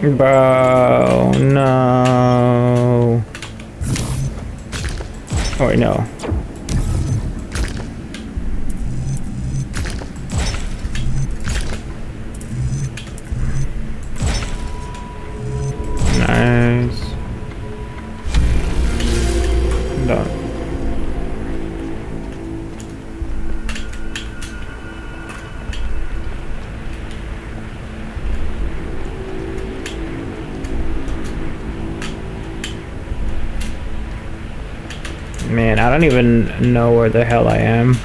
Bro, no. Oh wait, no. Nice. Done. Man, I don't even know where the hell I am.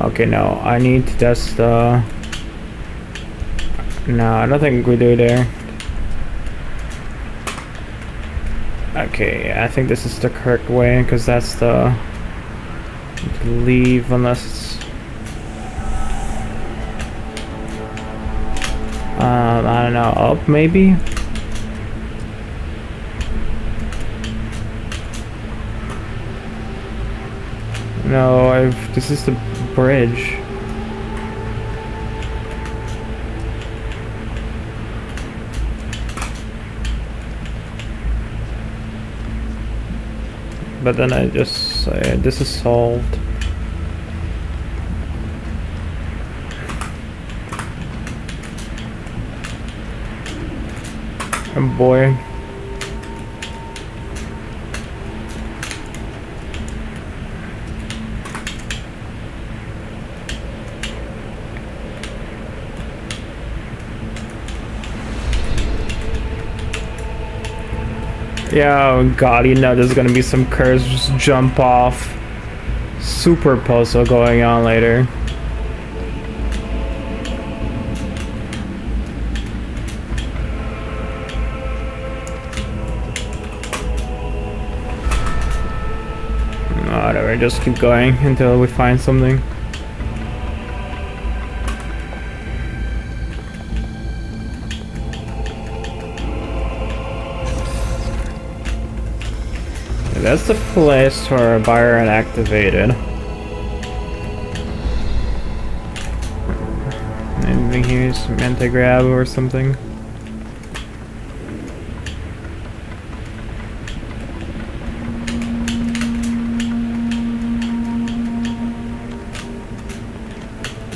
Okay, no, I need to test the... No, I don't think we do there. Okay, I think this is the correct way, because that's the... leave, unless it's... I don't know, up maybe? No, this is the bridge. But then I just say, this is solved. Oh boy. Yeah, oh god, you know there's gonna be some curves just jump off. Super puzzle going on later. Whatever, just keep going until we find something. That's the place where Byron activated. Anything here? Some anti-grav or something?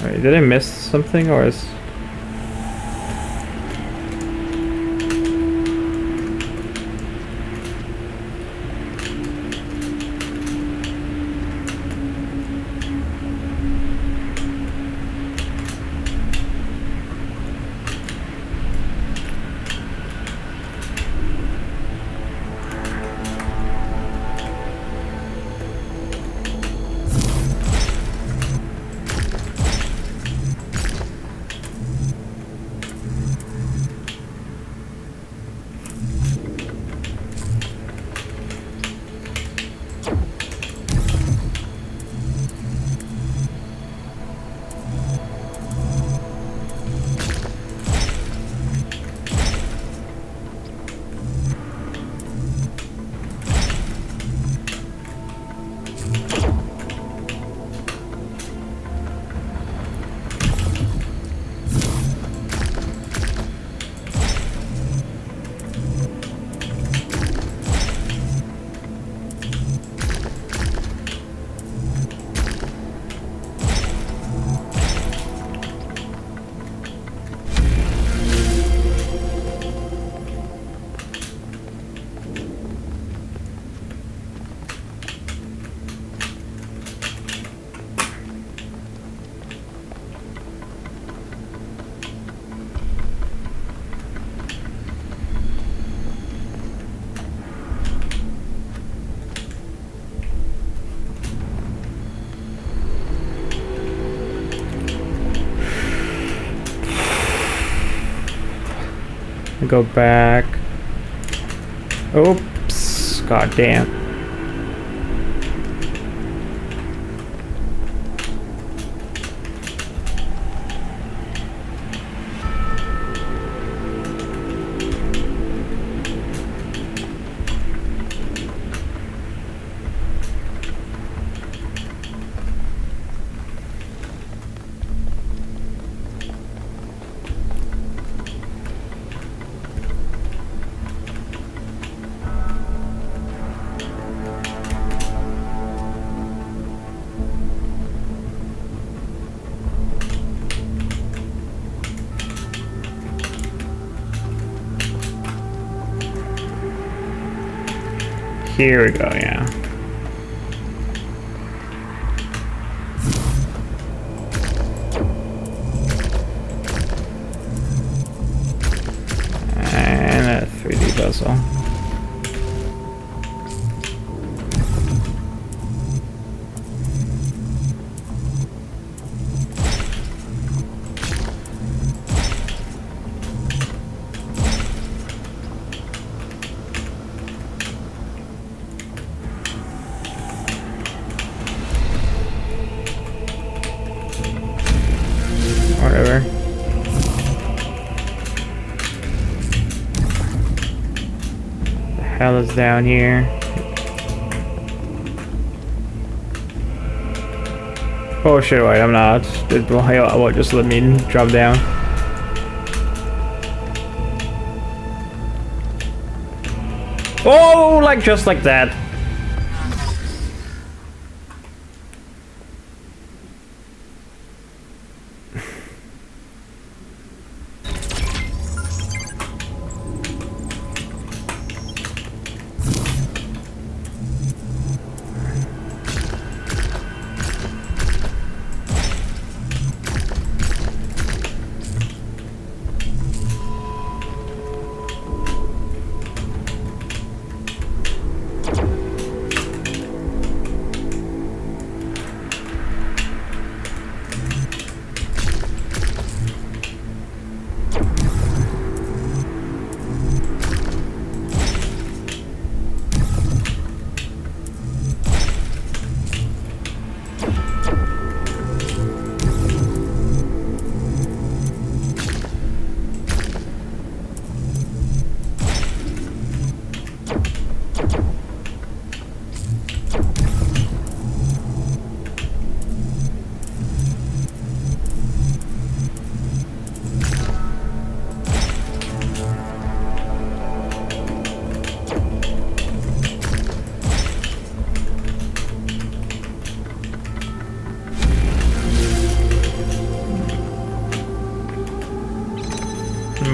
Wait, did I miss something or is... Go back. Oops. God damn. Here we go, yeah. And a 3D puzzle. Whatever. The hell is down here? Oh shit, wait, I'm not. It will just let me drop down. Oh, like just like that.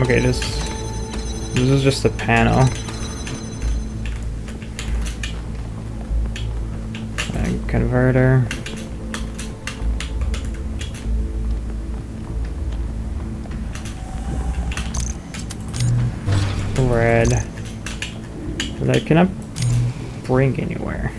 Okay, this is just a panel. And converter. Red. That I cannot bring anywhere.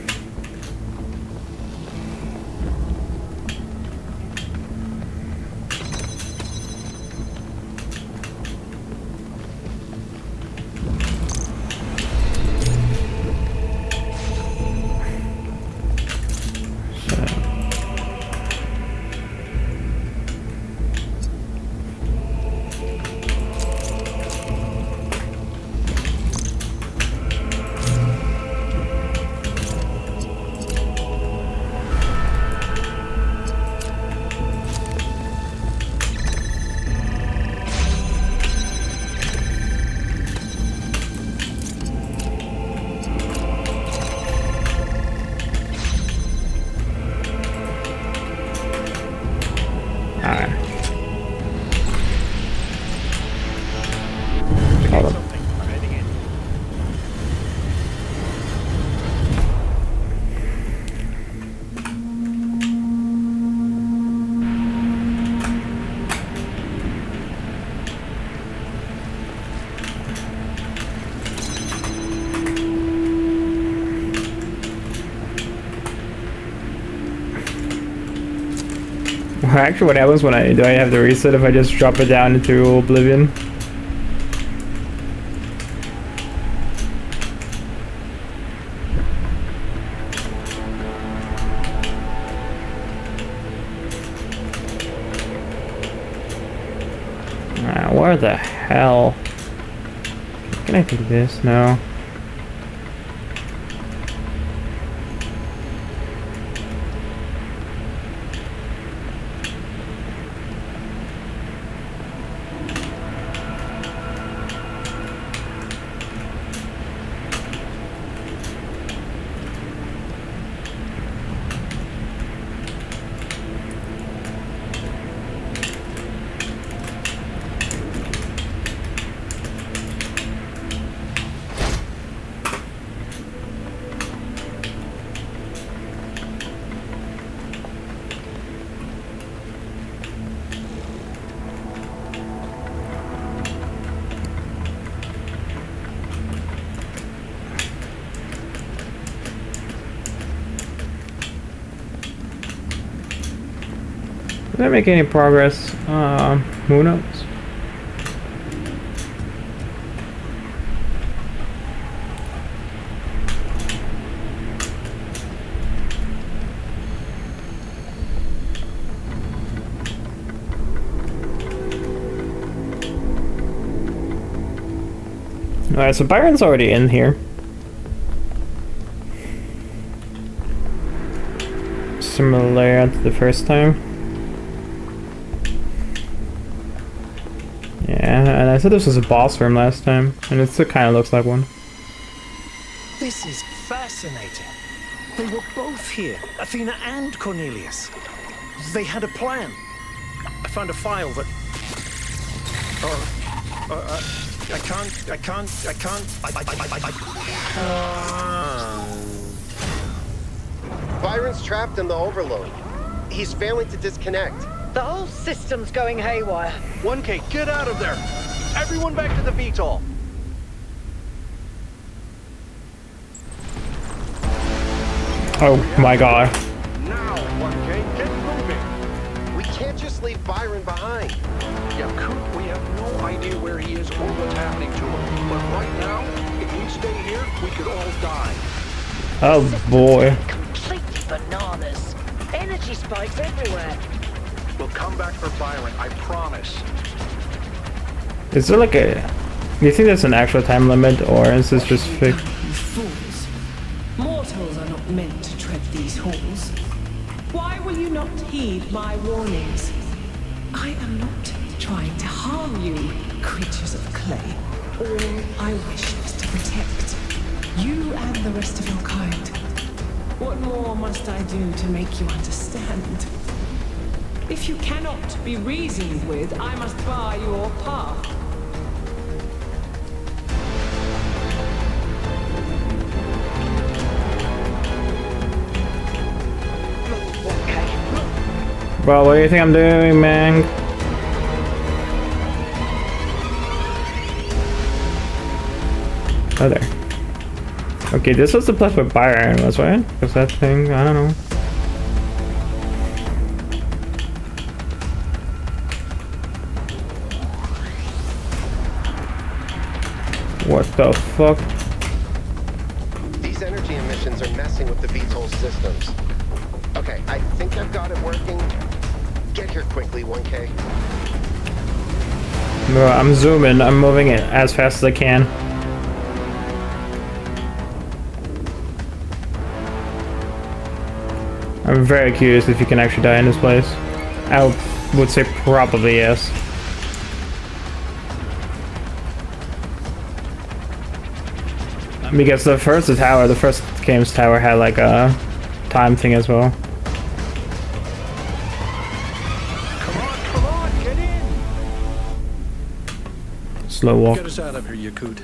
Actually, what happens when do I have to reset if I just drop it down into oblivion? Where the hell? Can I do this? No. Did I make any progress? Who knows? Alright, so Byron's already in here. Similar layout to the first time. Yeah, and I said this was a boss room last time, and it still kind of looks like one. This is fascinating. They were both here, Athena and Cornelius. They had a plan. I found a file that... I can't... Byron's trapped in the overload. He's failing to disconnect. The whole system's going haywire. 1K, get out of there! Everyone back to the VTOL! Oh my god. Now, 1K, get moving! We can't just leave Byron behind. Yeah, Coop, we have no idea where he is or what's happening to him. But right now, if we stay here, we could all die. Oh boy. Completely bananas. Energy spikes everywhere. We'll come back for Byron, I promise. Is there like a... Do you think there's an actual time limit, or is this just fake? You fools. Mortals are not meant to tread these halls. Why will you not heed my warnings? I am not trying to harm you, creatures of clay. All I wish is to protect you and the rest of your kind. What more must I do to make you understand? If you cannot be reasoned with, I must bar your path. Bro, what do you think I'm doing, man? Oh, there. Okay, this was the place where Byron was, right? Was that thing? I don't know. What the fuck? These energy emissions are messing with the VTOL systems. Okay, I think I've got it working. Get here quickly, 1K. Bro, I'm zooming. I'm moving it as fast as I can. I'm very curious if you can actually die in this place. I would say probably yes. Because the first game's tower had like a time thing as well. Come on, get in! Slow walk. Get us out of here, Yakut.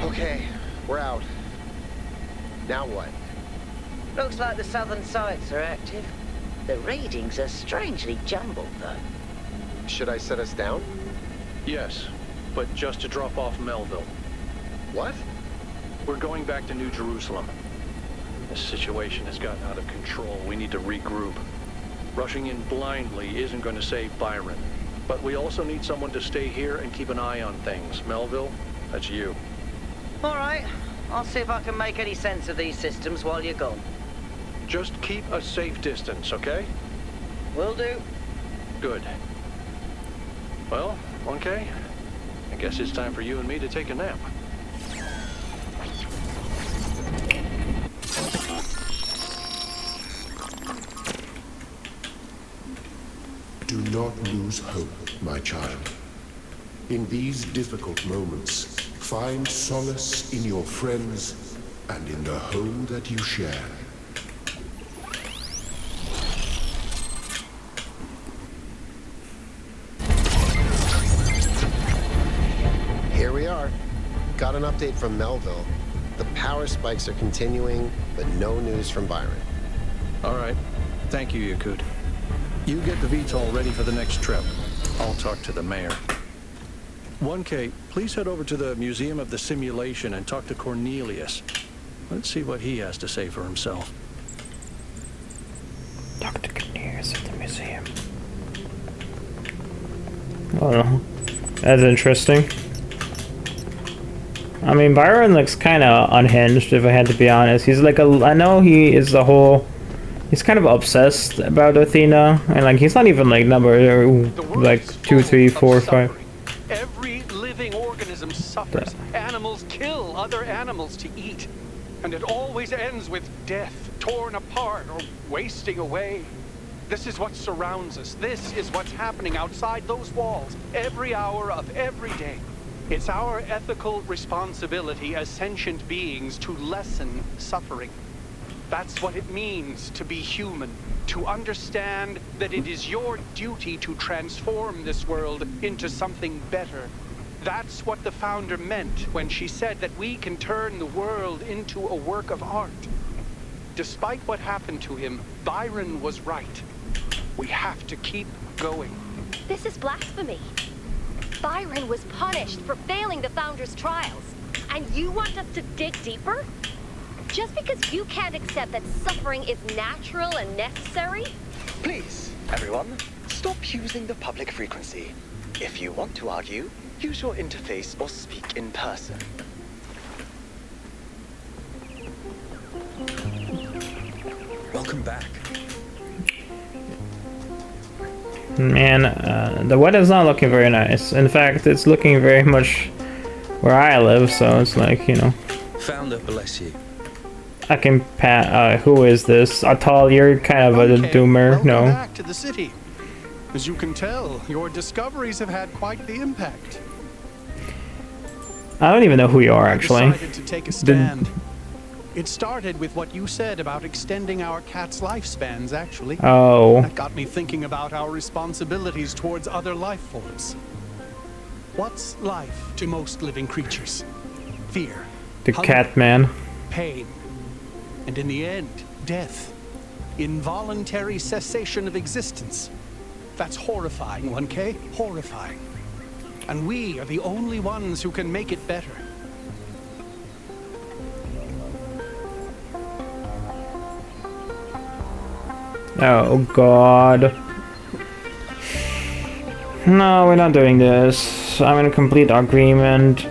Okay, we're out. Now what? Looks like the southern sites are active. The readings are strangely jumbled, though. Should I set us down? Yes, but just to drop off Melville. What? We're going back to New Jerusalem. This situation has gotten out of control. We need to regroup. Rushing in blindly isn't going to save Byron. But we also need someone to stay here and keep an eye on things. Melville, that's you. All right. I'll see if I can make any sense of these systems while you're gone. Just keep a safe distance, okay? Will do. Good. Well, 1K, I guess it's time for you and me to take a nap. Do not lose hope, my child. In these difficult moments, find solace in your friends and in the home that you share. Here we are. Got an update from Melville. The power spikes are continuing, but no news from Byron. All right. Thank you, Yakut. You get the VTOL ready for the next trip. I'll talk to the mayor. 1K, please head over to the Museum of the Simulation and talk to Cornelius. Let's see what he has to say for himself. Dr. Cornelius at the museum. Oh, that's interesting. I mean, Byron looks kind of unhinged, if I had to be honest. He's like I know he is the whole... He's kind of obsessed about Athena, and like he's not even like number like 2, 3, 4, 5. Every living organism suffers. Animals kill other animals to eat, and it always ends with death, torn apart or wasting away. This is what surrounds us. This is what's happening outside those walls every hour of every day. It's our ethical responsibility as sentient beings to lessen suffering. That's what it means to be human, to understand that it is your duty to transform this world into something better. That's what the founder meant when she said that we can turn the world into a work of art. Despite what happened to him, Byron was right. We have to keep going. This is blasphemy. Byron was punished for failing the founder's trials. And you want us to dig deeper? Just because you can't accept that suffering is natural and necessary? Please, everyone, stop using the public frequency. If you want to argue, use your interface or speak in person. Welcome back. Man, the weather's not looking very nice. In fact, it's looking very much where I live, so it's like, you know. Founder bless you. I can who is this? Atal, you're kind of a doomer. Welcome No. back to the city. As you can tell, your discoveries have had quite the impact. I don't even know who you are, I actually. decided to take a stand. It started with what you said about extending our cat's lifespans, actually. Oh. That got me thinking about our responsibilities towards other life forms. What's life to most living creatures? Fear. The hunger, cat man. pain. And in the end, death. Involuntary cessation of existence. That's horrifying, 1K. Horrifying. And we are the only ones who can make it better. Oh god. No, we're not doing this. I'm in complete agreement.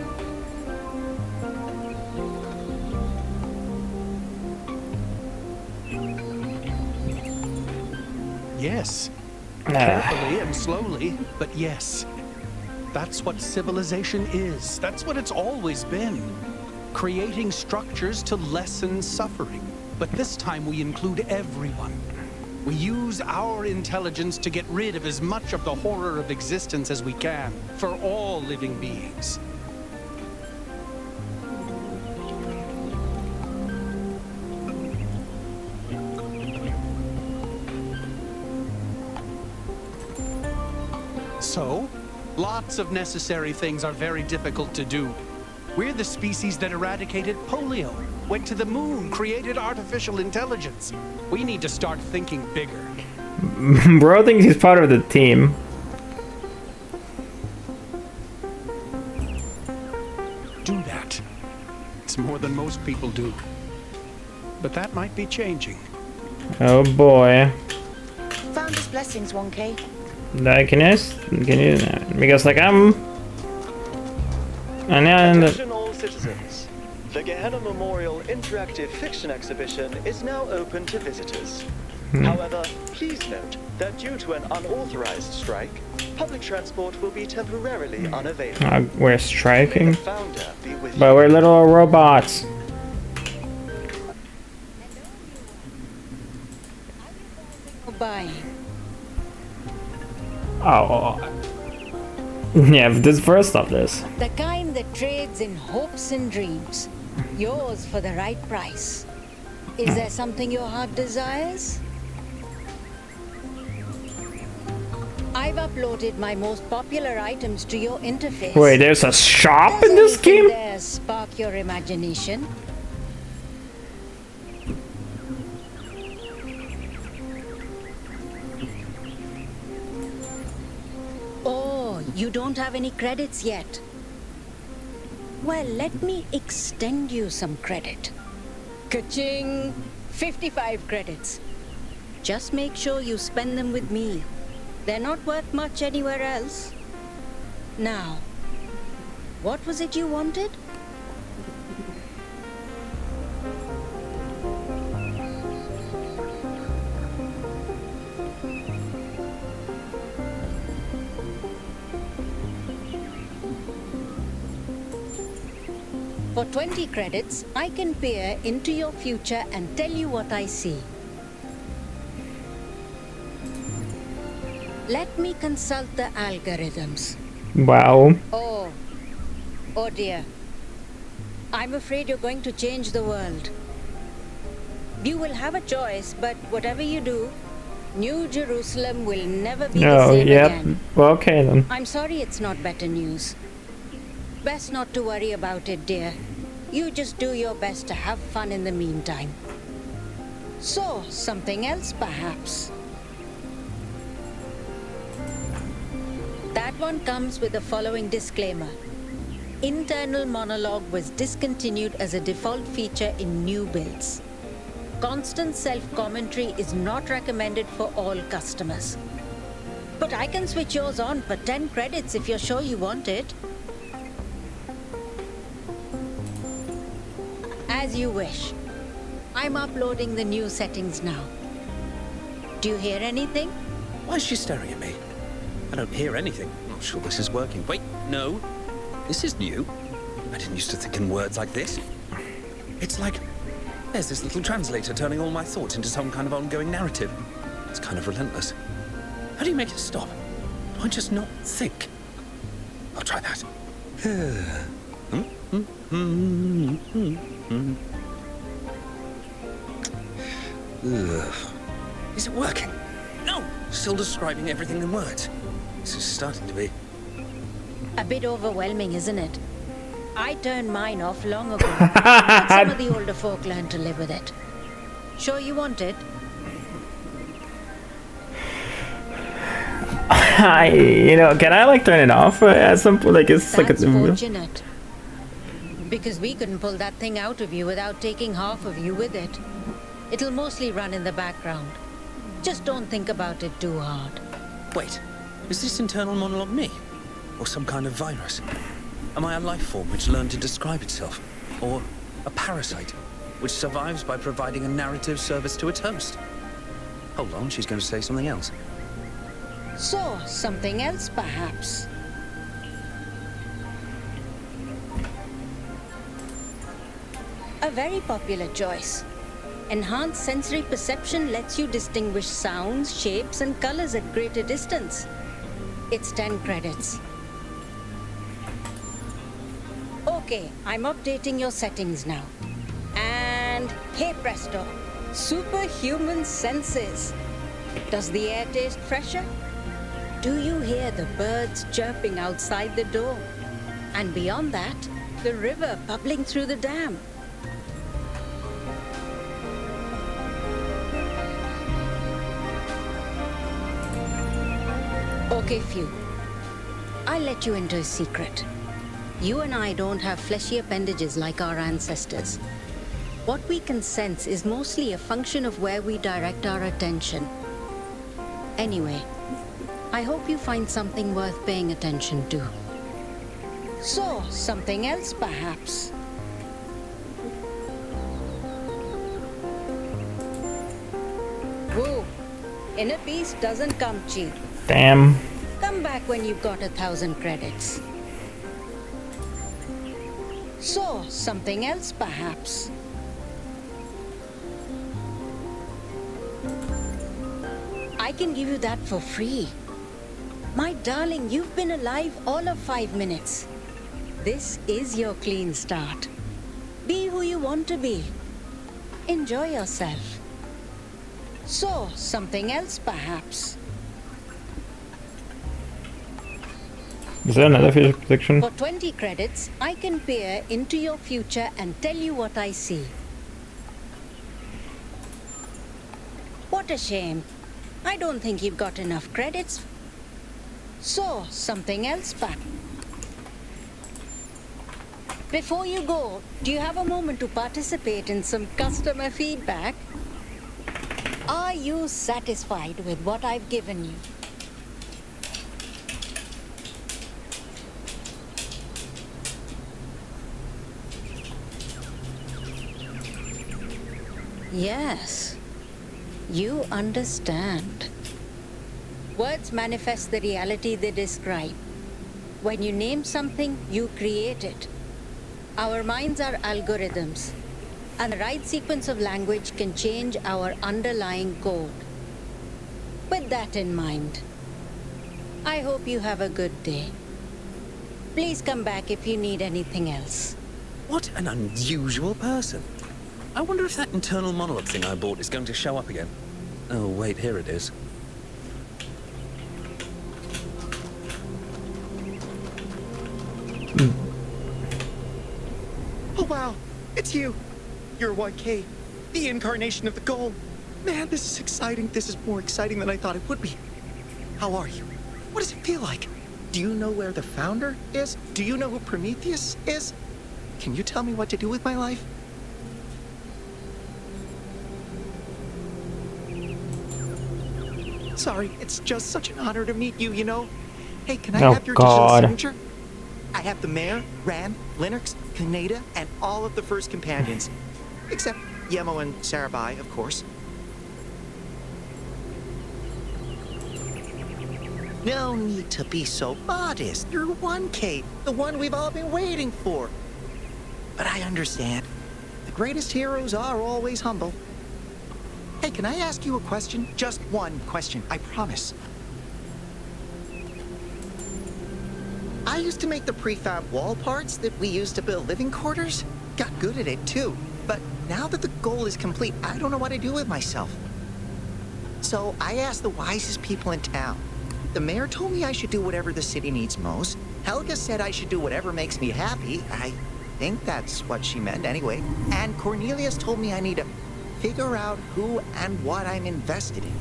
Yes. Carefully and slowly, but yes. That's what civilization is. That's what it's always been. Creating structures to lessen suffering. But this time we include everyone. We use our intelligence to get rid of as much of the horror of existence as we can, for all living beings. So, lots of necessary things are very difficult to do. We're the species that eradicated polio, went to the moon, created artificial intelligence. We need to start thinking bigger. Bro thinks he's part of the team. Do that. It's more than most people do. But that might be changing. Oh boy. Founder's blessings, 1K. Can you because like I'm and then Attention all citizens. The Gehenna Memorial Interactive Fiction Exhibition is now open to visitors. However, please note that due to an unauthorized strike, public transport will be temporarily unavailable. we're striking, May the founder be with but you. we're little robots. Bye. Oh, yeah. This first of this. The kind that trades in hopes and dreams. Yours for the right price. Is there something your heart desires? I I've uploaded my most popular items to your interface. Wait, there's a shop Does in this anything game? there spark your imagination? Oh, you don't have any credits yet. Well, let me extend you some credit. Ka-ching! 55 credits. Just make sure you spend them with me. They're not worth much anywhere else. Now, what was it you wanted? For 20 credits, I can peer into your future and tell you what I see. Let me consult the algorithms. Wow. Oh dear. I'm afraid you're going to change the world. You will have a choice, but whatever you do, New Jerusalem will never be the same again. Well, okay then. I'm sorry it's not better news. Best not to worry about it, dear. You just do your best to have fun in the meantime. So, something else perhaps? That one comes with the following disclaimer. Internal monologue was discontinued as a default feature in new builds. Constant self-commentary is not recommended for all customers. But I can switch yours on for 10 credits if you're sure you want it. As you wish. I'm uploading the new settings now. Do you hear anything? Why is she staring at me? I don't hear anything. I'm not sure this is working. Wait, no. This is new. I didn't used to think in words like this. It's like there's this little translator turning all my thoughts into some kind of ongoing narrative. It's kind of relentless. How do you make it stop? Do I just not think? I'll try that. Is it working? No! Still describing everything in words. This is starting to be... A bit overwhelming, isn't it? I turned mine off long ago, but some of the older folk learned to live with it. Sure you want it? Can I like turn it off at some point? Like it's That's like a... fortunate. Because we couldn't pull that thing out of you without taking half of you with it. It'll mostly run in the background. Just don't think about it too hard. Wait, is this internal monologue me? Or some kind of virus? Am I a life form which learned to describe itself? Or a parasite which survives by providing a narrative service to its host? Hold on, she's going to say something else. So, something else perhaps? A very popular choice. Enhanced sensory perception lets you distinguish sounds, shapes, and colors at greater distance. It's 10 credits. Okay, I'm updating your settings now. And hey presto, superhuman senses. Does the air taste fresher? Do you hear the birds chirping outside the door? And beyond that, the river bubbling through the dam. Okay, Few. I'll let you into a secret. You and I don't have fleshy appendages like our ancestors. What we can sense is mostly a function of where we direct our attention. Anyway, I hope you find something worth paying attention to. So, something else perhaps? Whoa, inner peace doesn't come cheap. Damn. Come back when you've got 1,000 credits. So, something else perhaps? I can give you that for free. My darling, you've been alive all of 5 minutes. This is your clean start. Be who you want to be. Enjoy yourself. So, something else perhaps? Is there another physics prediction? For 20 credits, I can peer into your future and tell you what I see. What a shame. I don't think you've got enough credits. So, something else back. Before you go, do you have a moment to participate in some customer feedback? Are you satisfied with what I've given you? Yes, you understand. Words manifest the reality they describe. When you name something, you create it. Our minds are algorithms, and the right sequence of language can change our underlying code. With that in mind, I hope you have a good day. Please come back if you need anything else. What an unusual person. I wonder if that internal monologue thing I bought is going to show up again. Oh, wait, here it is. Oh, wow. It's you. You're 1K. The incarnation of the goal. Man, this is exciting. This is more exciting than I thought it would be. How are you? What does it feel like? Do you know where the founder is? Do you know who Prometheus is? Can you tell me what to do with my life? Sorry, it's just such an honor to meet you, you know? Hey, can I have your digital signature? I have the Mayor, Ran, Linux, Kaneda, and all of the first companions. Except Yemo and Sarabai, of course. No need to be so modest. You're 1K, the one we've all been waiting for. But I understand. The greatest heroes are always humble. Hey, can I ask you a question? Just one question, I promise. I used to make the prefab wall parts that we used to build living quarters. Got good at it, too. But now that the goal is complete, I don't know what to do with myself. So I asked the wisest people in town. The mayor told me I should do whatever the city needs most. Helga said I should do whatever makes me happy. I think that's what she meant anyway. And Cornelius told me I need to figure out who and what I'm invested in.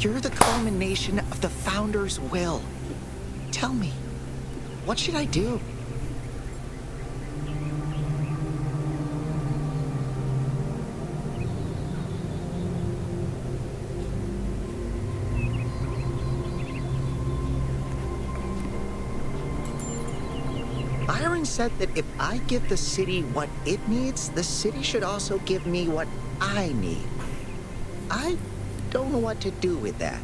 You're the culmination of the founder's will. Tell me, what should I do? Byron said that if I give the city what it needs, the city should also give me what I need. I don't know what to do with that.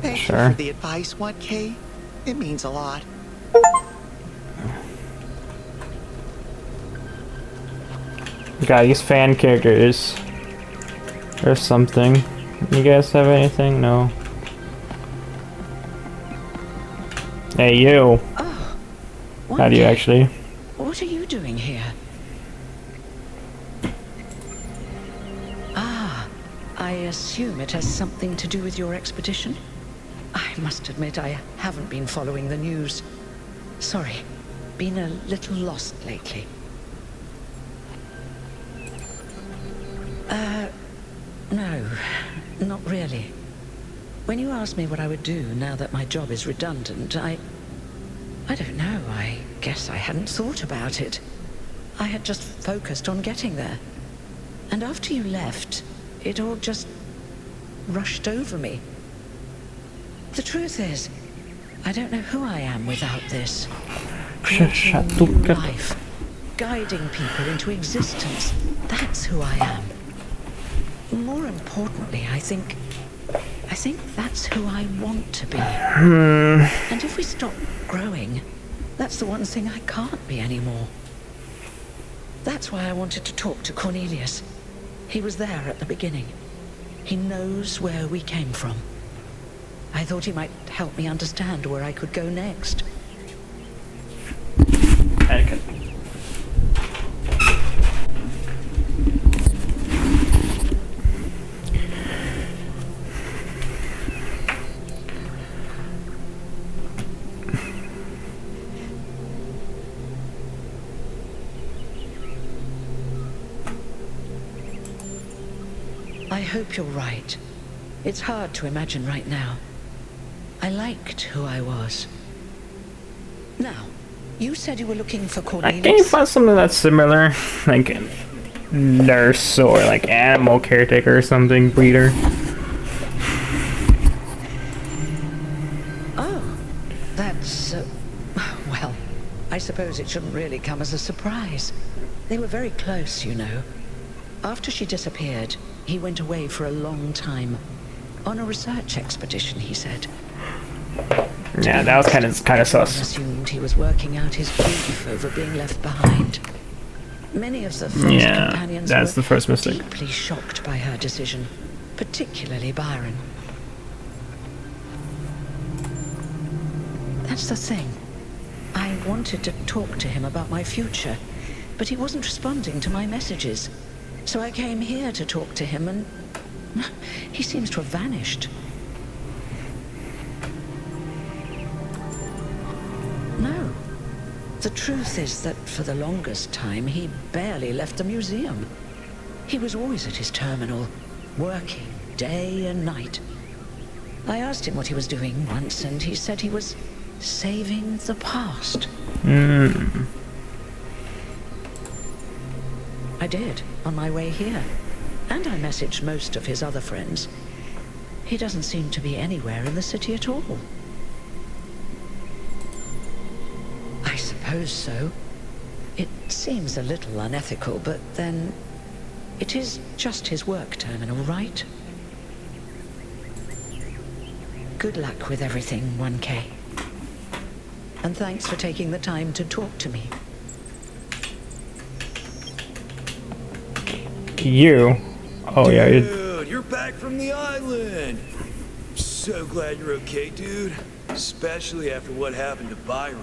Thank you for the advice, 1K. It means a lot. Got these fan characters or something. You guys have anything? No. Hey, you. Oh, how do you actually? What are you doing here? Ah, I assume it has something to do with your expedition? I must admit I haven't been following the news. Sorry, been a little lost lately. No, not really. When you asked me what I would do now that my job is redundant, I don't know, I guess I hadn't thought about it. I had just focused on getting there. And after you left, it all just rushed over me. The truth is, I don't know who I am without this. Creating new life, guiding people into existence. That's who I am. More importantly, I think I think that's who I want to be. And if we stop growing, that's the one thing I can't be anymore. That's why I wanted to talk to Cornelius. He was there at the beginning. He knows where we came from. I thought he might help me understand where I could go next. Anakin. I hope you're right. It's hard to imagine right now. I liked who I was. Now, you said you were looking for Cornelius. Can you find something that's similar? Like a nurse or like animal caretaker or something, breeder? Oh, that's... well, I suppose it shouldn't really come as a surprise. They were very close, you know. After she disappeared, he went away for a long time. On a research expedition, he said. Yeah, that was kind of sus. I assumed he was working out his grief over being left behind. Many of the first companions that's were the first mistake. deeply shocked by her decision, particularly Byron. That's the thing. I wanted to talk to him about my future, but he wasn't responding to my messages. So I came here to talk to him, and he seems to have vanished. No. The truth is that for the longest time, he barely left the museum. He was always at his terminal, working day and night. I asked him what he was doing once, and he said he was saving the past. I did, on my way here. And I messaged most of his other friends. He doesn't seem to be anywhere in the city at all. I suppose so. It seems a little unethical, but then... it is just his work terminal, right? Good luck with everything, 1K. And thanks for taking the time to talk to me. You? Oh yeah, Dude, you're back from the island. I'm so glad you're okay, dude. Especially after what happened to Byron.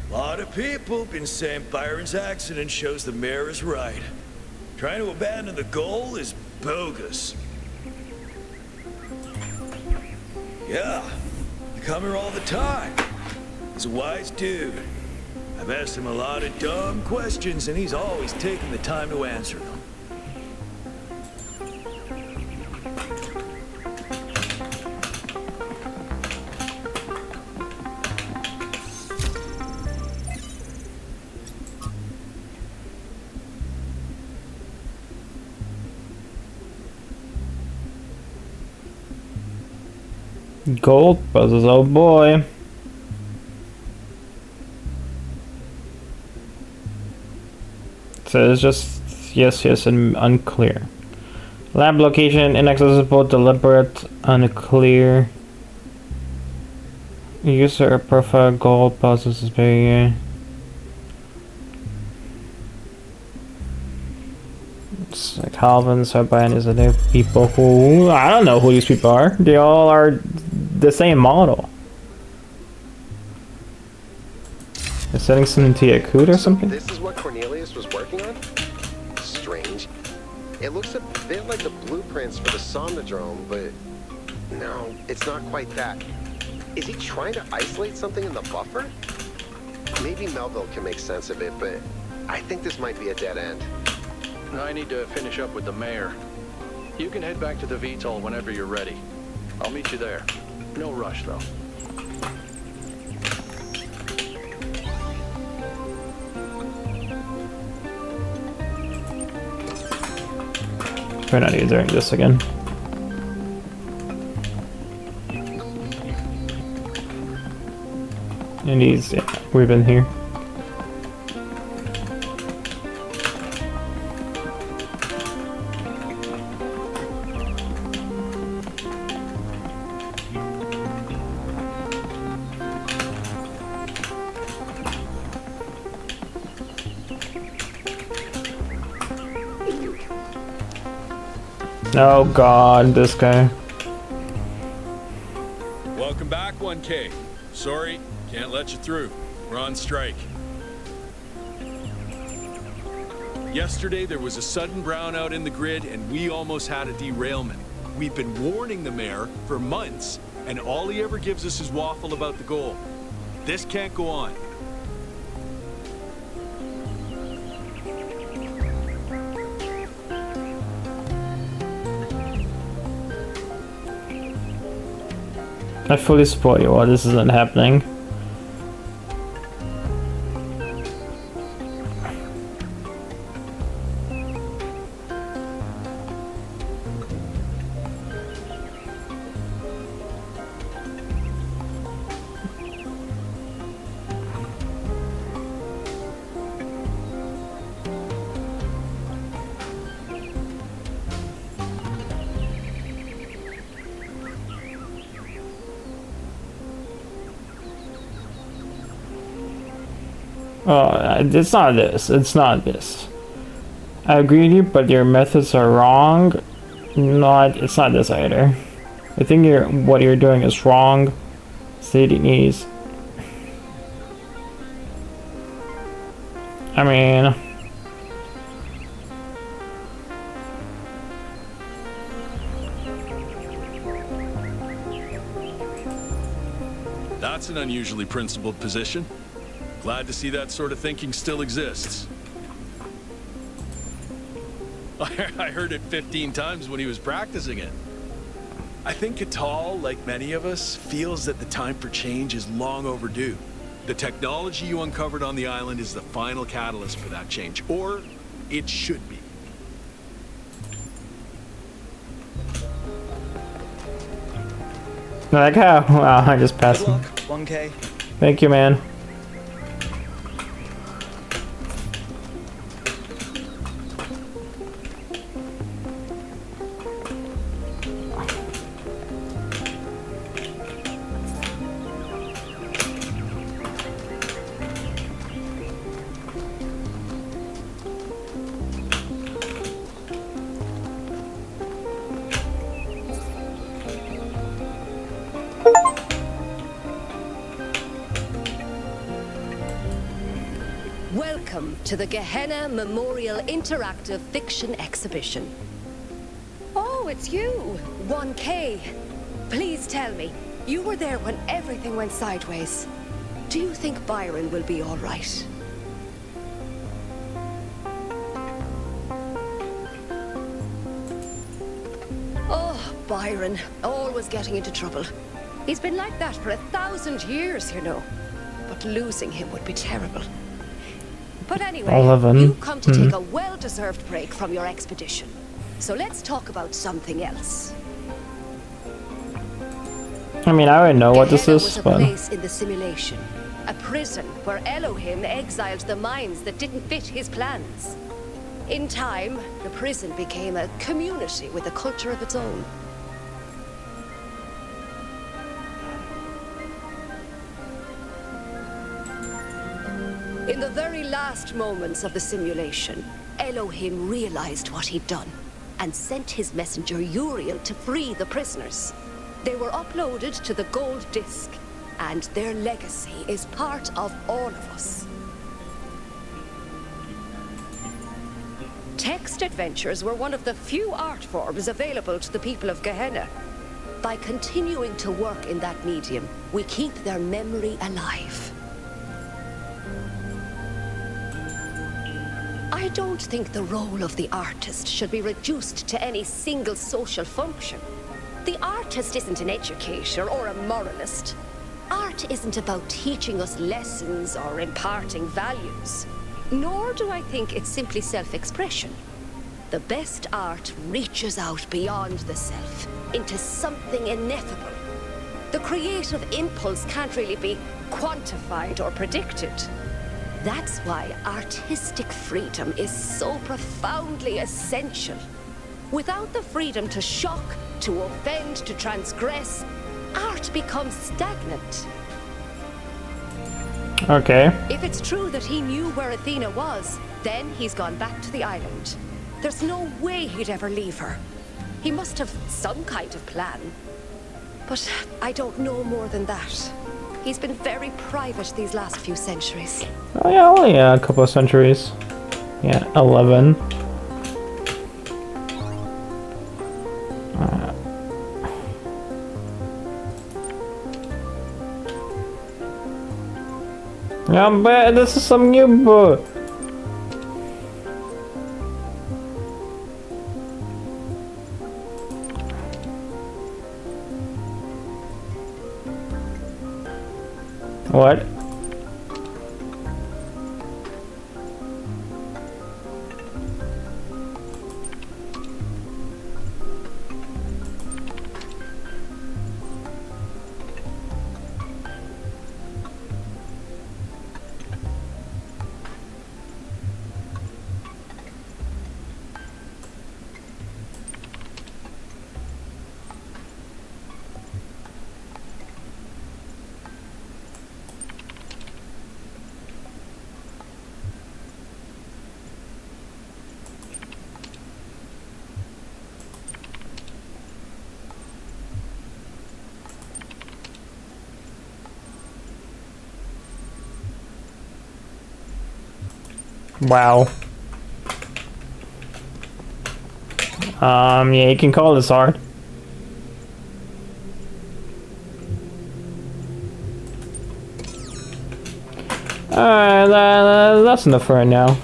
A lot of people been saying Byron's accident shows the mayor is right. Trying to abandon the goal is bogus. Yeah, you come here all the time. He's a wise dude. I've asked him a lot of dumb questions, and he's always taken the time to answer them. Gold puzzles, oh boy. So it's just yes, and unclear. Lab location inaccessible, deliberate, unclear. User profile gold puzzles is very. It's like Calvin, Sarbayan is there people who I don't know who these people are. They all are the same model. They're setting something to Yakut or something? This is what Cornelius was working on? Strange. It looks a bit like the blueprints for the Somnodrome, but no, it's not quite that. Is he trying to isolate something in the buffer? Maybe Melville can make sense of it, but I think this might be a dead end. I need to finish up with the mayor. You can head back to the VTOL whenever you're ready. I'll meet you there. No rush, though. We're not using this again. And he's, yeah, we've been here. Oh god, this guy. Welcome back, 1K. Sorry, can't let you through. We're on strike. Yesterday, there was a sudden brownout in the grid, and we almost had a derailment. We've been warning the mayor for months, and all he ever gives us is waffle about the goal. This can't go on. I fully support you while this isn't happening. Oh, it's not this. It's not this. I agree with you, but your methods are wrong. It's not this either. I think what you're doing is wrong. City needs. I mean, that's an unusually principled position. Glad to see that sort of thinking still exists. I heard it 15 times when he was practicing it. I think Catal, like many of us, feels that the time for change is long overdue. The technology you uncovered on the island is the final catalyst for that change, or it should be. like how? Wow, I just passed Good him. luck, 1K. Thank you, man. Welcome to the Gehenna Memorial Interactive Fiction Exhibition. Oh, it's you, 1K. Please tell me, you were there when everything went sideways. Do you think Byron will be all right? Oh, Byron, always getting into trouble. He's been like that for 1,000 years, you know. But losing him would be terrible. But anyway, 11. you've come to take a well-deserved break from your expedition. So let's talk about something else. I mean, I already know what this Gehenna is, was a but place in the simulation. A prison where Elohim exiled the minds that didn't fit his plans. In time, the prison became a community with a culture of its own. In the very last moments of the simulation, Elohim realized what he'd done and sent his messenger Uriel to free the prisoners. They were uploaded to the gold disc, and their legacy is part of all of us. Text adventures were one of the few art forms available to the people of Gehenna. By continuing to work in that medium, we keep their memory alive. I don't think the role of the artist should be reduced to any single social function. The artist isn't an educator or a moralist. Art isn't about teaching us lessons or imparting values. Nor do I think it's simply self-expression. The best art reaches out beyond the self, into something ineffable. The creative impulse can't really be quantified or predicted. That's why artistic freedom is so profoundly essential. Without the freedom to shock, to offend, to transgress, art becomes stagnant. okay. If it's true that he knew where Athena was, then he's gone back to the island. There's no way he'd ever leave her. He must have some kind of plan. But I don't know more than that. He's been very private these last few centuries. Oh yeah, only a couple of centuries. Yeah, 11. Yeah, but this is some new book. What? Wow. Yeah, you can call this hard. Alright, that's enough for right now.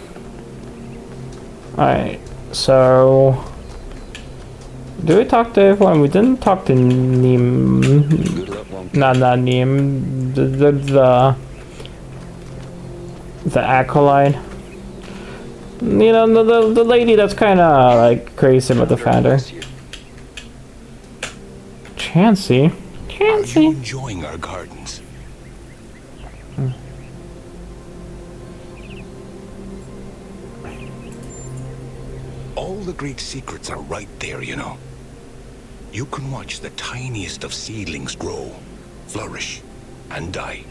Alright, so... Do we talk to everyone? We didn't talk to Neem. Not Neem. The acolyte. You know, the lady that's kind of like crazy about the founder. Chansey. Are you enjoying our gardens? All the great secrets are right there, you know. You can watch the tiniest of seedlings grow, flourish, and die.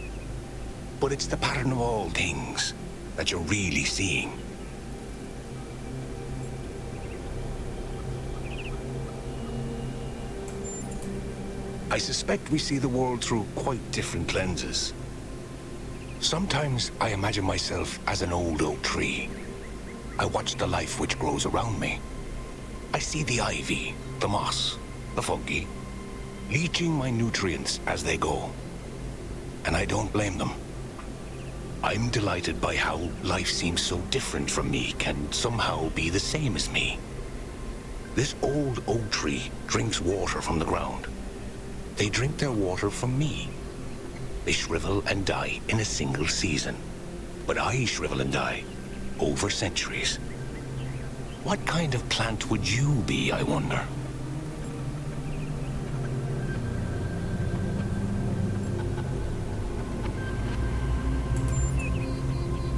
But it's the pattern of all things that you're really seeing. I suspect we see the world through quite different lenses. Sometimes I imagine myself as an old oak tree. I watch the life which grows around me. I see the ivy, the moss, the fungi, leaching my nutrients as they go. And I don't blame them. I'm delighted by how life seems so different from me can somehow be the same as me. This old oak tree drinks water from the ground. They drink their water from me. They shrivel and die in a single season. But I shrivel and die over centuries. What kind of plant would you be, I wonder?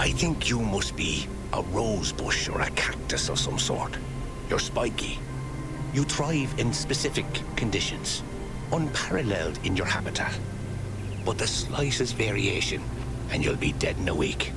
I think you must be a rose bush or a cactus of some sort. You're spiky. You thrive in specific conditions, unparalleled in your habitat. But the slightest variation, and you'll be dead in a week.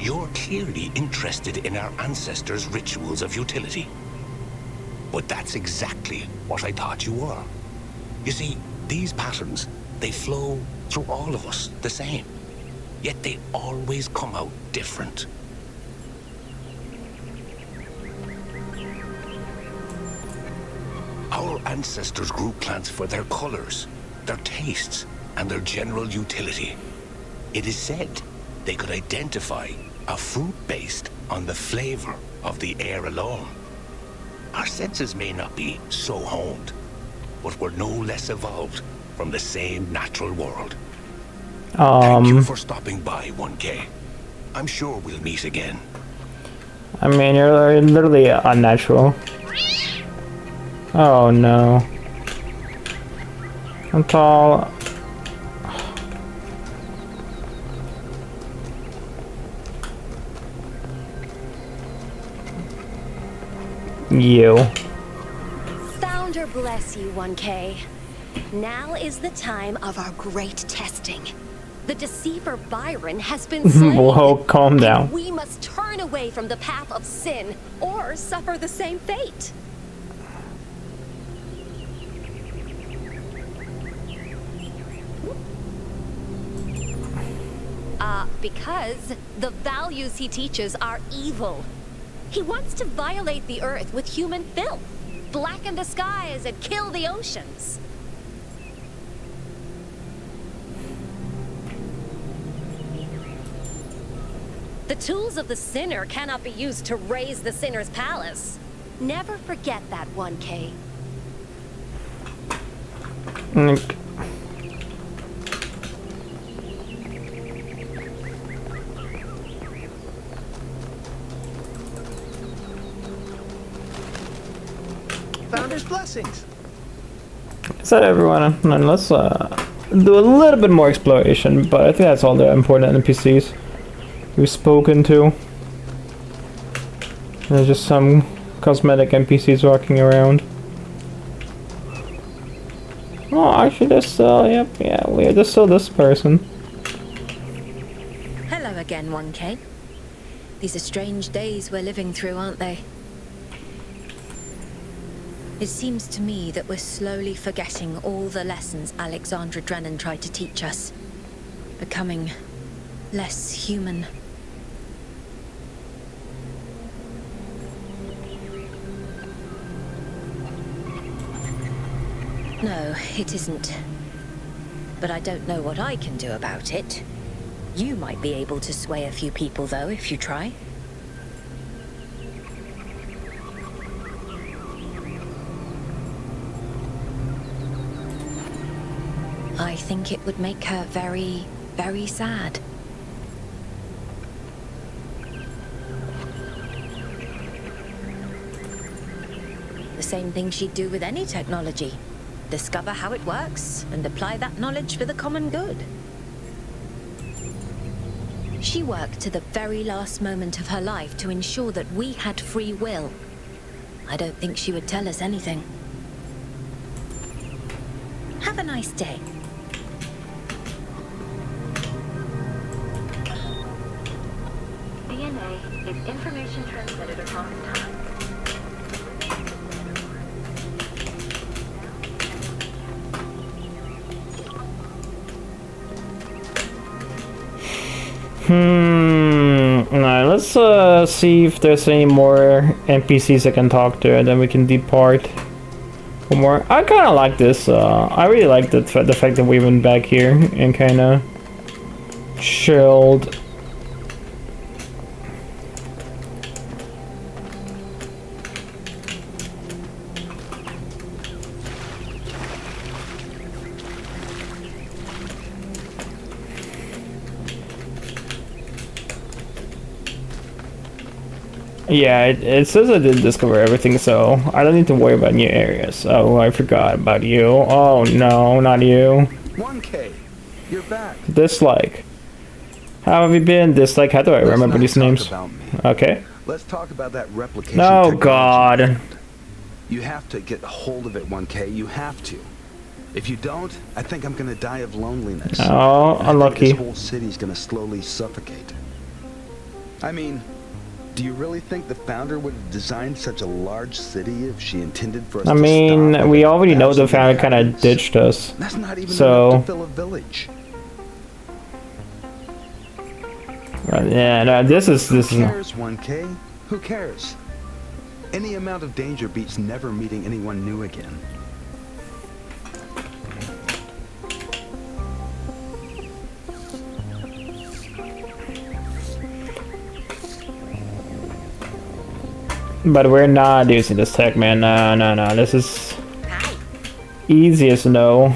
You're clearly interested in our ancestors' rituals of utility. But that's exactly what I thought you were. You see, these patterns, they flow through all of us the same. Yet they always come out different. Our ancestors grew plants for their colors, their tastes, and their general utility. It is said they could identify a fruit based on the flavor of the air alone. Our senses may not be so honed, but we're no less evolved from the same natural world. Thank you for stopping by, 1K. I'm sure we'll meet again. I mean, you're literally unnatural. Oh no. I'm tall. You. Founder bless you, 1K. Now is the time of our great testing. The deceiver Byron has been slain. Whoa, calm down. And we must turn away from the path of sin or suffer the same fate. Because the values he teaches are evil. He wants to violate the earth with human filth, blacken the skies, and kill the oceans. The tools of the sinner cannot be used to raise the sinner's palace. Never forget that, 1K. Founder's blessings. Is that everyone? And let's do a little bit more exploration, but I think that's all the important NPCs we've spoken to. There's just some cosmetic NPCs walking around. Oh, actually there's still, yep, yeah, there's still this person. Hello again, 1K. These are strange days we're living through, aren't they? It seems to me that we're slowly forgetting all the lessons Alexandra Drennan tried to teach us. Becoming less human. No, it isn't. But I don't know what I can do about it. You might be able to sway a few people, though, if you try. I think it would make her very, very sad. The same thing she'd do with any technology. Discover how it works and apply that knowledge for the common good. She worked to the very last moment of her life to ensure that we had free will. I don't think she would tell us anything. Have a nice day. DNA is information transmitted across time. Alright, let's see if there's any more NPCs I can talk to, and then we can depart. One more. I kind of like this. I really like the fact that we went back here and kind of chilled. Yeah, it says I did discover everything, so I don't need to worry about new areas. Oh, I forgot about you. Oh no, not you. 1K, you're back. Dislike. How have you been? Dislike. How do I remember these names? Okay. Let's talk about that replication. Oh God. You have to get hold of it, 1K. You have to. If you don't, I think I'm gonna die of loneliness. Oh, unlucky. This whole city's gonna slowly suffocate. I mean, do you really think the founder would have designed such a large city if she intended for us I to mean, stop we already know the founder kind of ditched us. That's not even so enough to fill a village. Yeah, no, this is Who cares, 1K? Who cares? Any amount of danger beats never meeting anyone new again. But we're not using this tech, man. No. This is easy as no.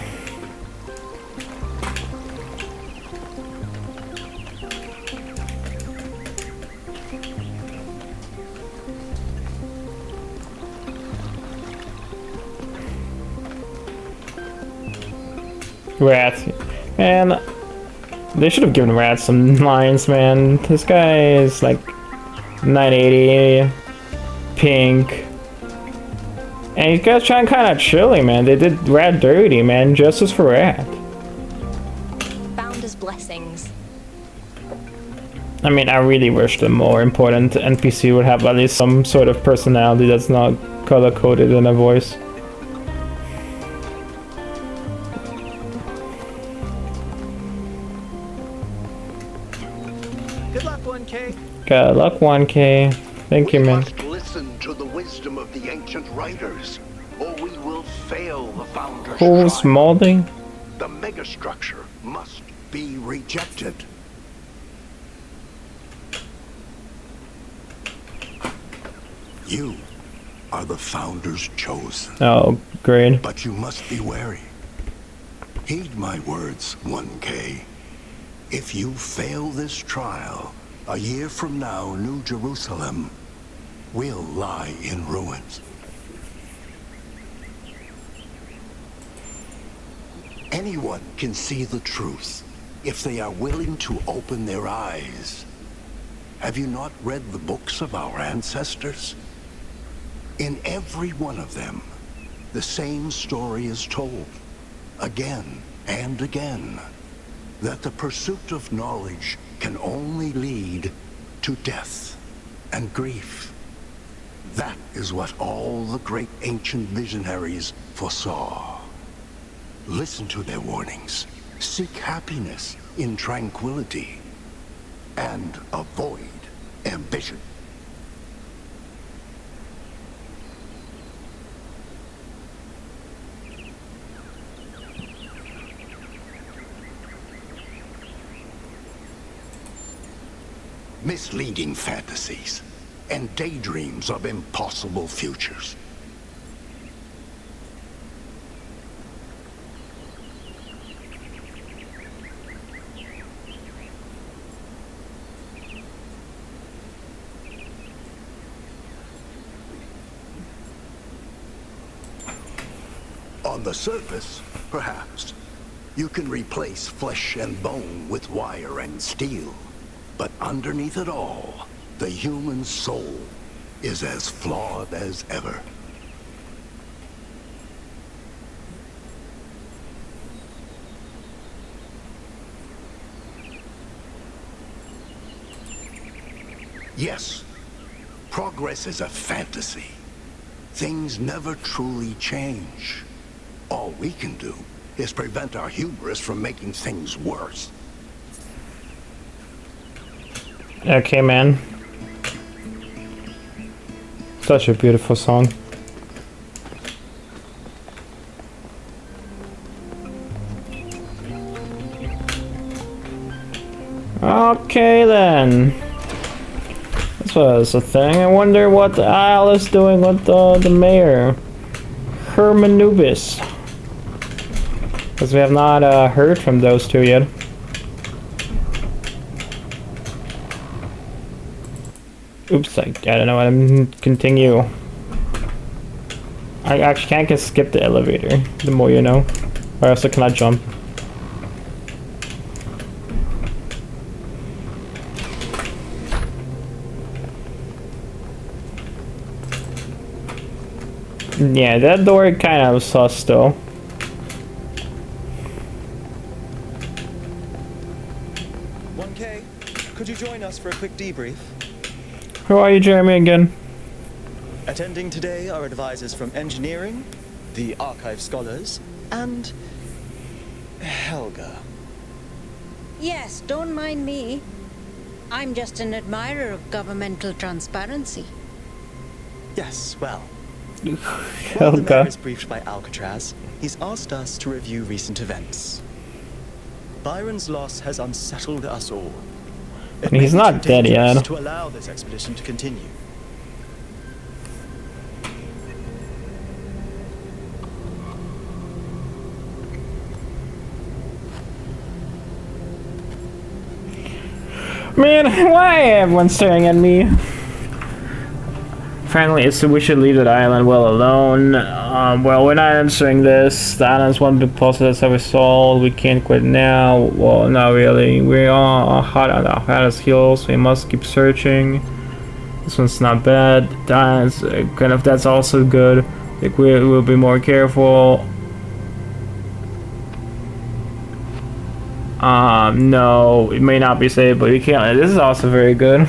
Rats. Man, they should have given Rats some lines, man. This guy is like 980. Pink. And these guys trying kind of chilly, man. They did Rat dirty, man. Justice for Rat. Founder's blessings. I mean, I really wish the more important NPC would have at least some sort of personality that's not color-coded in a voice. Good luck, 1K. Good luck, 1K. Thank you, man. Must listen to the wisdom of the ancient writers, or we will fail the Founder's Who's trial. molding? The megastructure must be rejected. You are the Founder's chosen. Oh, great. But you must be wary. Heed my words, 1K. If you fail this trial, a year from now, New Jerusalem will lie in ruins. Anyone can see the truth if they are willing to open their eyes. Have you not read the books of our ancestors? In every one of them, the same story is told, again and again, that the pursuit of knowledge can only lead to death and grief. That is what all the great ancient visionaries foresaw. Listen to their warnings. Seek happiness in tranquility and avoid ambition. Misleading fantasies and daydreams of impossible futures. On the surface, perhaps, you can replace flesh and bone with wire and steel. But underneath it all, the human soul is as flawed as ever. Yes, progress is a fantasy. Things never truly change. All we can do is prevent our hubris from making things worse. Okay, man. Such a beautiful song. Okay, then. This was a thing. I wonder what the Isle is doing with the mayor. Hermanubis. Because we have not heard from those two yet. Oops, I don't know what I'm continue. I actually can't skip the elevator, the more you know. Or else I cannot jump. Yeah, that door kind of sus still. Could you join us for a quick debrief? Who are you, Jeremy, again? Attending today are advisors from engineering, the archive scholars, and Helga. Yes, don't mind me. I'm just an admirer of governmental transparency. Yes, well. While Helga. the mayor is briefed by Alcatraz, he's asked us to review recent events. Byron's loss has unsettled us all. It And he's may be not too dead dangerous yet. to allow this expedition to continue. Man, why everyone's staring at me? Apparently, we should leave that island well alone. Well, we're not answering this. The island's one big puzzle that's ever solved. We can't quit now. Well, not really. We are hot on our hottest heels. We must keep searching. This one's not bad. The island's kind of, that's also good. Like we'll be more careful. No, it may not be safe, but you can't. This is also very good.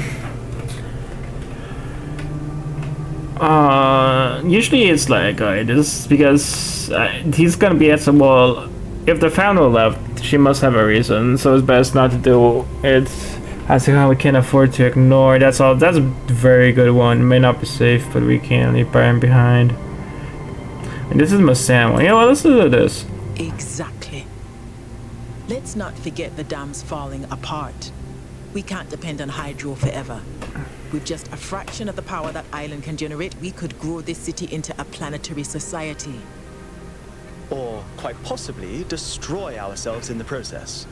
Usually it's like this because he's gonna be at some. Well, if the founder left, she must have a reason. So it's best not to do it. I think how we can afford to ignore. That's all. That's a very good one. It may not be safe, but we can't leave Byron behind. And this is Masamo. You know what? Let's do this. Exactly. Let's not forget the dam's falling apart. We can't depend on hydro forever. With just a fraction of the power that island can generate, we could grow this city into a planetary society. Or, quite possibly, destroy ourselves in the process.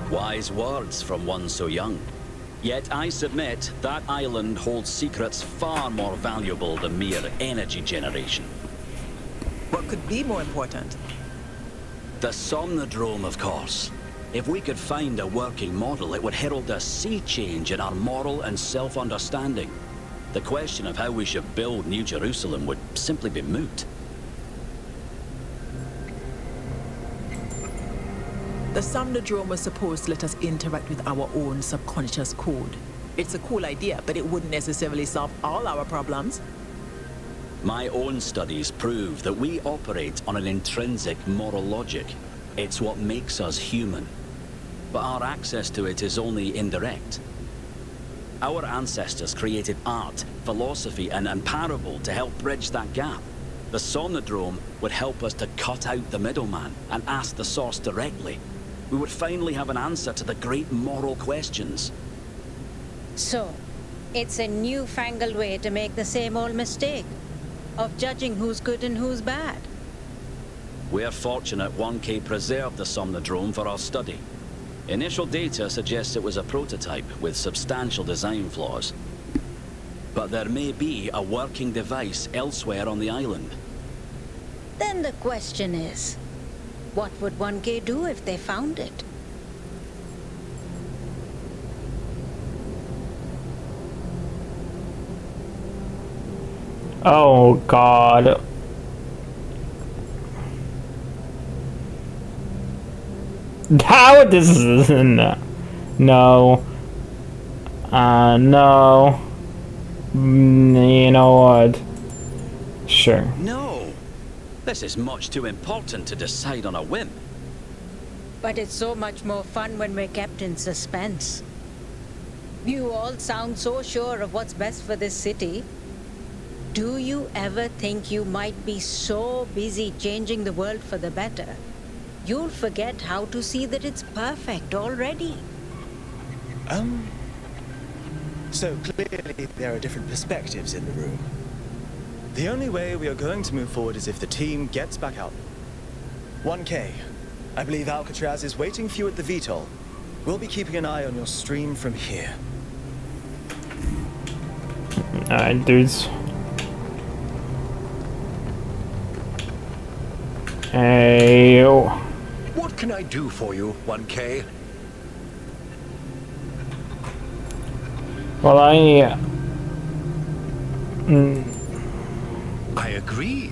Wise words from one so young. Yet I submit that island holds secrets far more valuable than mere energy generation. What could be more important? The Somnodrome, of course. If we could find a working model, it would herald a sea change in our moral and self-understanding. The question of how we should build New Jerusalem would simply be moot. The Somnodrome was supposed to let us interact with our own subconscious code. It's a cool idea, but it wouldn't necessarily solve all our problems. My own studies prove that we operate on an intrinsic moral logic. It's what makes us human. But our access to it is only indirect. Our ancestors created art, philosophy, and parable to help bridge that gap. The Somnodrome would help us to cut out the middleman and ask the source directly. We would finally have an answer to the great moral questions. So, it's a newfangled way to make the same old mistake of judging who's good and who's bad. We're fortunate 1K preserved the Somnodrome for our study. Initial data suggests it was a prototype with substantial design flaws. But there may be a working device elsewhere on the island. Then the question is, what would 1K do if they found it? Oh God. How this is no. No. You know what? Sure. No. This is much too important to decide on a whim. But it's so much more fun when we're kept in suspense. You all sound so sure of what's best for this city. Do you ever think you might be so busy changing the world for the better, you'll forget how to see that it's perfect already? So clearly there are different perspectives in the room. The only way we are going to move forward is if the team gets back out. 1K, I believe Alcatraz is waiting for you at the VTOL. We'll be keeping an eye on your stream from here. Alright, dudes. Hey, yo. What can I do for you, 1K? Well, I agree.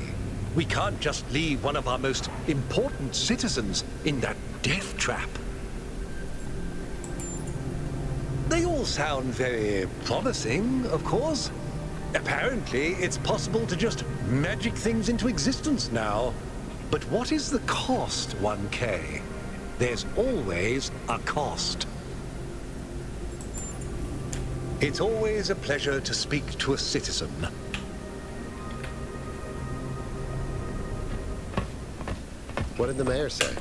We can't just leave one of our most important citizens in that death trap. They all sound very promising, of course. Apparently, it's possible to just magic things into existence now. But what is the cost, 1K? There's always a cost. It's always a pleasure to speak to a citizen. What did the mayor say?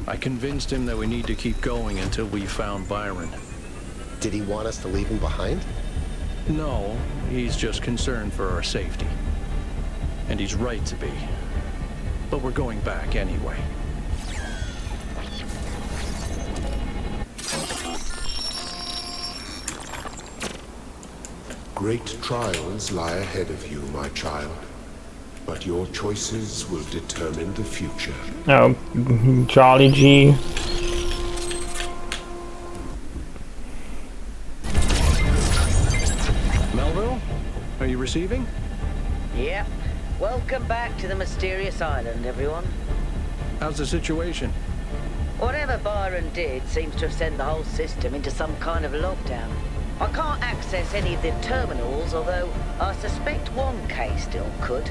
I convinced him that we need to keep going until we found Byron. Did he want us to leave him behind? No, he's just concerned for our safety. And he's right to be. But we're going back anyway. Great trials lie ahead of you, my child. But your choices will determine the future. Oh, Jolly G. Melville, are you receiving? Yep. Welcome back to the mysterious island, everyone. How's the situation? Whatever Byron did seems to have sent the whole system into some kind of lockdown. I can't access any of the terminals, although I suspect 1K still could.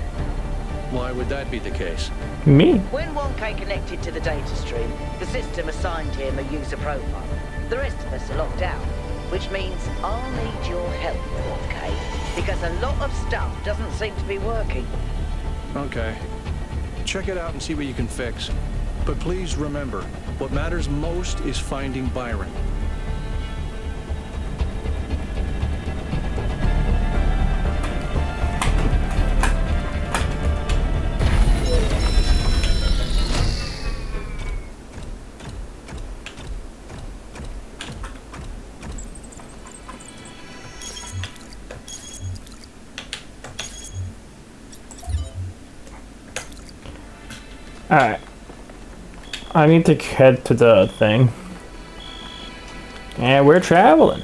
Why would that be the case? Me? When 1K connected to the data stream, the system assigned him a user profile. The rest of us are locked out, which means I'll need your help, 1K, because a lot of stuff doesn't seem to be working. Okay. Check it out and see what you can fix. But please remember, what matters most is finding Byron. Alright. I need to head to the thing. And we're traveling.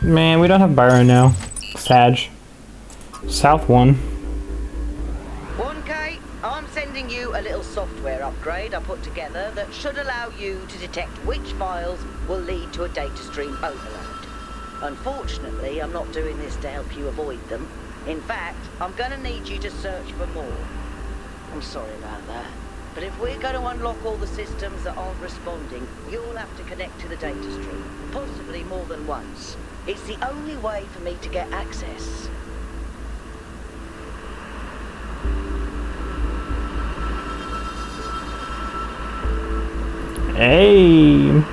Man, we don't have Byron now. Sag. South 1. 1K, I'm sending you a little software upgrade I put together that should allow you to detect which files will lead to a data stream overload. Unfortunately, I'm not doing this to help you avoid them. In fact, I'm gonna need you to search for more. I'm sorry about that. But if we're going to unlock all the systems that aren't responding, you'll have to connect to the data stream, possibly more than once. It's the only way for me to get access. Hey.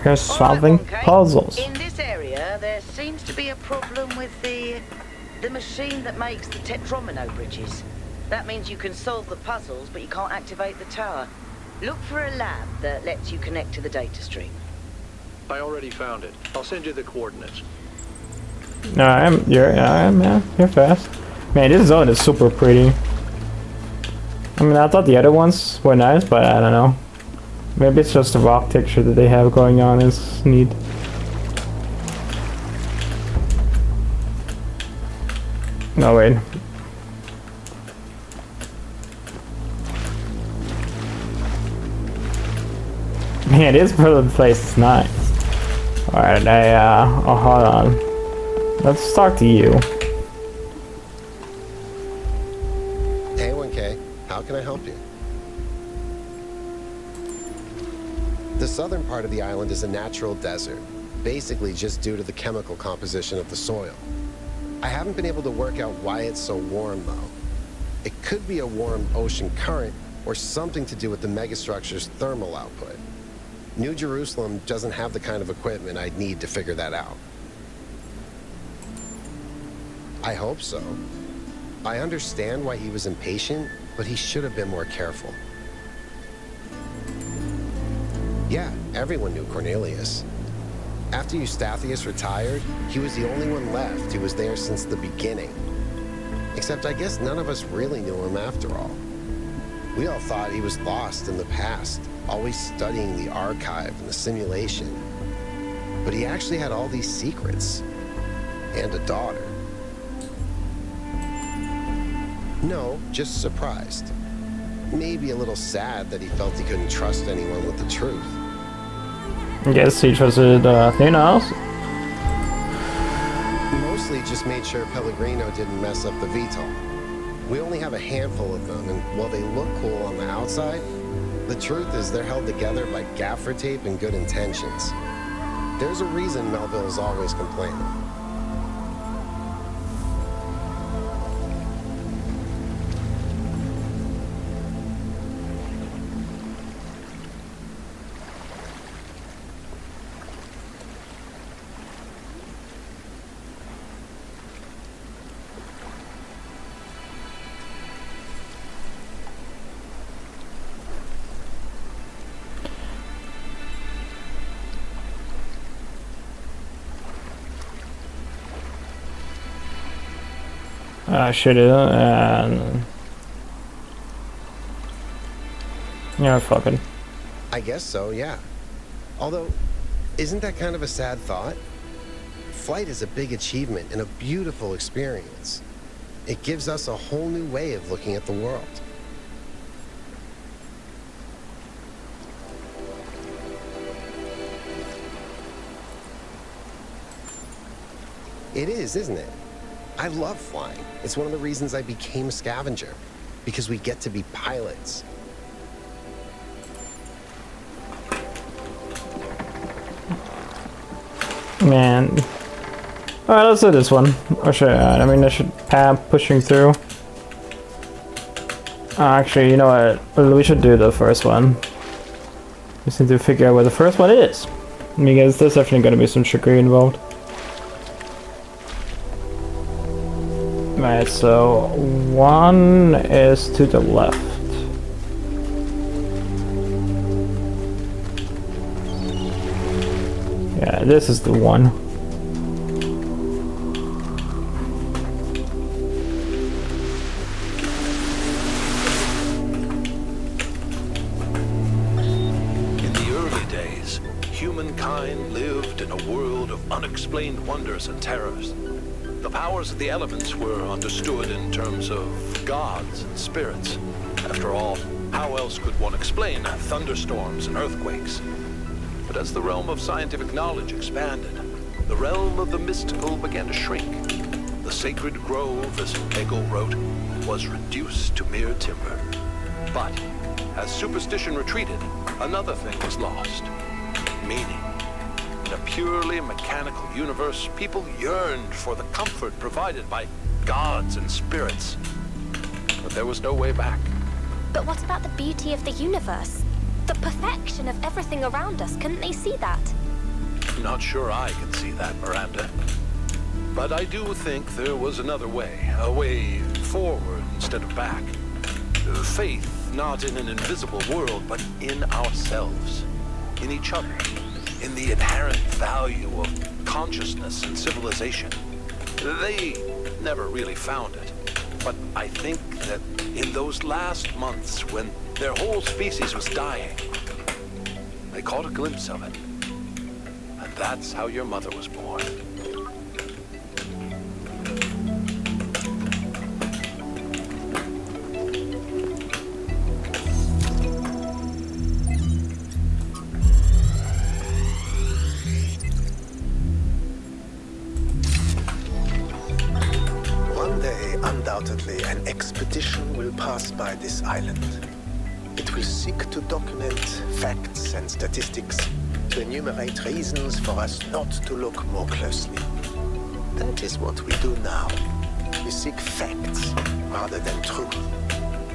We're solving puzzles. In this area, there seems to be a problem with the machine that makes the tetromino bridges. That means you can solve the puzzles, but you can't activate the tower. Look for a lab that lets you connect to the data stream. I already found it. I'll send you the coordinates. No, you're fast. Man, this zone is super pretty. I mean, I thought the other ones were nice, but I don't know. Maybe it's just the rock texture that they have going on is neat. No, wait. Man, this part of the place is nice. Alright, oh, hold on. Let's talk to you. Hey, 1K. How can I help you? The southern part of the island is a natural desert, basically just due to the chemical composition of the soil. I haven't been able to work out why it's so warm, though. It could be a warm ocean current or something to do with the megastructure's thermal output. New Jerusalem doesn't have the kind of equipment I'd need to figure that out. I hope so. I understand why he was impatient, but he should have been more careful. Yeah, everyone knew Cornelius. After Eustathius retired, he was the only one left who was there since the beginning. Except I guess none of us really knew him after all. We all thought he was lost in the past, always studying the archive and the simulation. But he actually had all these secrets. And a daughter. No, just surprised. Maybe a little sad that he felt he couldn't trust anyone with the truth. I guess he trusted Thanos. Mostly just made sure Pellegrino didn't mess up the VTOL. We only have a handful of them, and while they look cool on the outside, the truth is they're held together by gaffer tape and good intentions. There's a reason Melville's always complaining. Should do, and yeah, fucking. I guess so, yeah. Although, isn't that kind of a sad thought? Flight is a big achievement and a beautiful experience. It gives us a whole new way of looking at the world. It is, isn't it? I love flying. It's one of the reasons I became a scavenger, because we get to be pilots. Man. Alright, let's do this one. Or should I mean, I should pushing through. Actually, you know what? We should do the first one. We just need to figure out what the first one is. Because there's definitely going to be some trickery involved. Right, so one is to the left. Yeah, this is the one. In the early days, humankind lived in a world of unexplained wonders and terrors. The powers of the elements were understood in terms of gods and spirits. After all, how else could one explain thunderstorms and earthquakes? But as the realm of scientific knowledge expanded, the realm of the mystical began to shrink. The sacred grove, as Hegel wrote, was reduced to mere timber. But as superstition retreated, another thing was lost: meaning. In a purely mechanical universe, people yearned for the comfort provided by gods and spirits. But there was no way back. But what about the beauty of the universe? The perfection of everything around us, couldn't they see that? Not sure I can see that, Miranda. But I do think there was another way, a way forward instead of back. Faith not in an invisible world, but in ourselves, in each other, in the inherent value of consciousness and civilization. They never really found it, but I think that in those last months when their whole species was dying, they caught a glimpse of it. And that's how your mother was born. One day, undoubtedly, an expedition will pass by this island. It will seek to document facts and statistics, to enumerate reasons for us not to look more closely. That is what we do now. We seek facts rather than truth.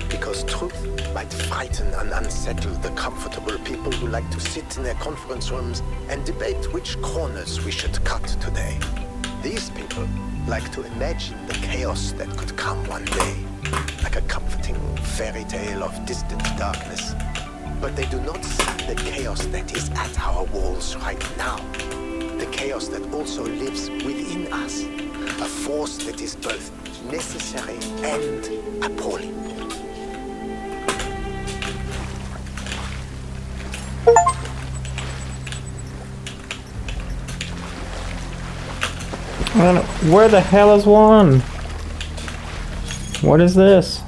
Because truth might frighten and unsettle the comfortable people who like to sit in their conference rooms and debate which corners we should cut today. These people like to imagine the chaos that could come one day, like a comforting fairy tale of distant darkness. But they do not see the chaos that is at our walls right now. The chaos that also lives within us. A force that is both necessary and appalling. Man, where the hell is one? What is this?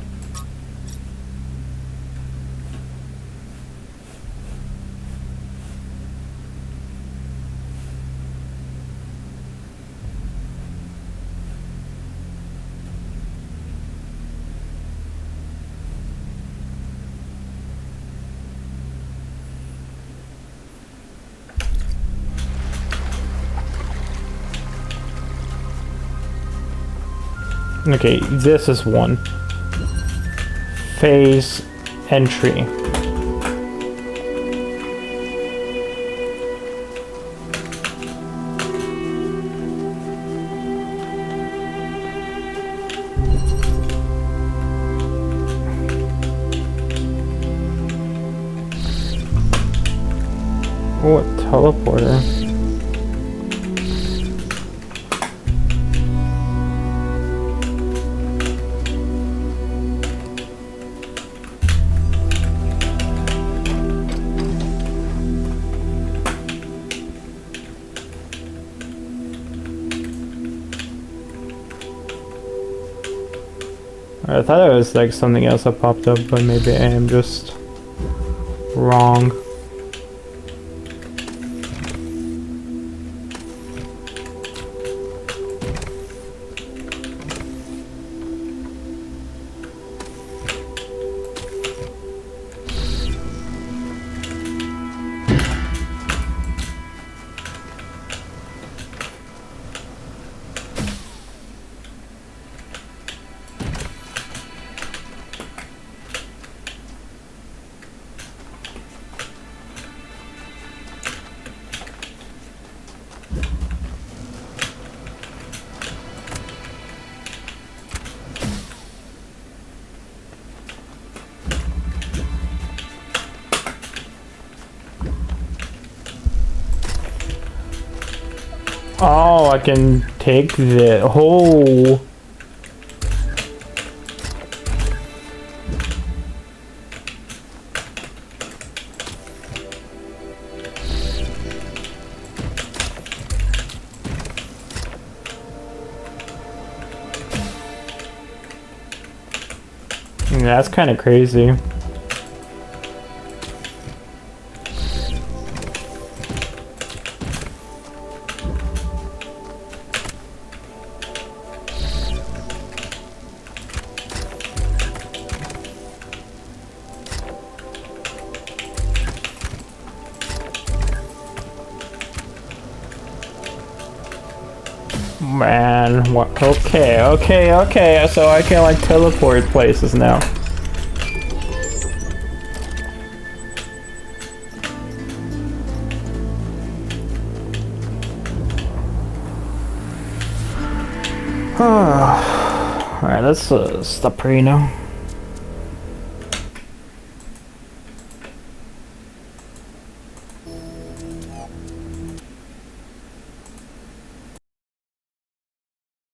Okay, this is one. Phase entry. Oh, a teleporter. I thought it was like something else that popped up, but maybe I am just wrong. Oh, I can take the whole. That's kind of crazy. Man, what? Okay, so I can like teleport places now. Alright, let's stop here now.